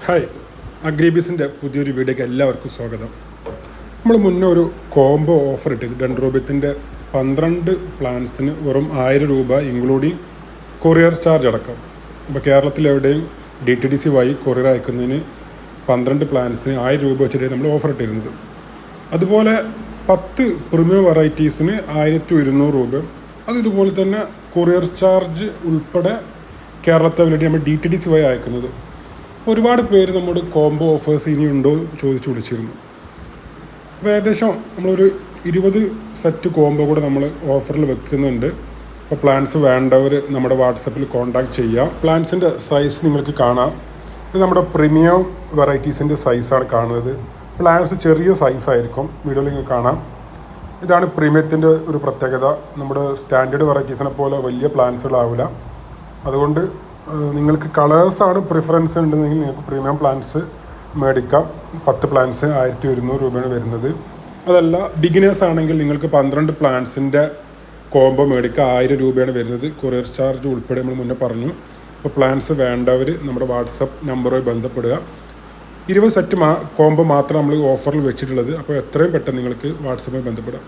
Hi, അഗ്രിബിസിൻ്റെ പുതിയൊരു വീഡിയോയ്ക്ക് എല്ലാവർക്കും സ്വാഗതം. നമ്മൾ മുന്നേ ഒരു കോംബോ ഓഫർ ഇട്ട് ഡെൻഡ്രോബിയത്തിൻ്റെ 12 പ്ലാൻസിന് വെറും 1000 രൂപ ഇൻക്ലൂഡിങ് കൊറിയർ ചാർജ് അടക്കം. ഇപ്പോൾ കേരളത്തിലെവിടെയും DTDC വഴി കൊറിയർ അയക്കുന്നതിന് 12 പ്ലാൻസിന് 1000 രൂപ വെച്ചിട്ട് നമ്മൾ ഓഫർ ഇട്ടിരുന്നത്. അതുപോലെ 10 പ്രീമിയം വെറൈറ്റീസിന് 1200 രൂപ. ഇതുപോലെ തന്നെ കൊറിയർ ചാർജ് ഉൾപ്പെടെ കേരളത്തെ വേണ്ടി നമ്മൾ DTDC വഴി അയക്കുന്നത്. ഒരുപാട് പേര് നമ്മുടെ കോംബോ ഓഫേഴ്സ് ഇനിയുണ്ടോ ചോദിച്ച് വിളിച്ചിരുന്നു. അപ്പോൾ ഏകദേശം നമ്മളൊരു 20 സെറ്റ് കോംബോ കൂടെ നമ്മൾ ഓഫറിൽ വെക്കുന്നുണ്ട്. അപ്പോൾ പ്ലാൻസ് വേണ്ടവർ നമ്മുടെ വാട്സപ്പിൽ കോൺടാക്റ്റ് ചെയ്യുക. പ്ലാൻസിൻ്റെ സൈസ് നിങ്ങൾക്ക് കാണാം. ഇത് നമ്മുടെ പ്രീമിയം വെറൈറ്റീസിൻ്റെ സൈസാണ് കാണുന്നത്. പ്ലാൻസ് ചെറിയ സൈസായിരിക്കും, വീഡിയോയിൽ നിങ്ങൾക്ക് കാണാം. ഇതാണ് പ്രീമിയത്തിൻ്റെ ഒരു പ്രത്യേകത. നമ്മുടെ സ്റ്റാൻഡേർഡ് വെറൈറ്റീസിനെ പോലെ വലിയ പ്ലാൻസുകളാവില്ല. അതുകൊണ്ട് നിങ്ങൾക്ക് കളേഴ്സാണ് പ്രിഫറൻസ് ഉണ്ടെങ്കിൽ നിങ്ങൾക്ക് പ്രീമിയം പ്ലാൻസ് മേടിക്കാം. 10 പ്ലാൻസ് 1200 രൂപയാണ് വരുന്നത്. അതല്ല, ബിഗിനേഴ്സ് ആണെങ്കിൽ നിങ്ങൾക്ക് 12 പ്ലാൻസിൻ്റെ കോംബോ മേടിക്കാം. 1000 രൂപയാണ് വരുന്നത്. കൊറിയർ ചാർജ് ഉൾപ്പെടെ നമ്മൾ മുന്നേ പറഞ്ഞു. അപ്പോൾ പ്ലാൻസ് വേണ്ടവർ നമ്മുടെ വാട്സപ്പ് നമ്പറുമായി ബന്ധപ്പെടുക. 20 സെറ്റ് കോംബോ മാത്രം നമ്മൾ ഓഫറിൽ വെച്ചിട്ടുള്ളത്. അപ്പോൾ എത്രയും പെട്ടെന്ന് നിങ്ങൾക്ക് വാട്സപ്പുമായി ബന്ധപ്പെടാം.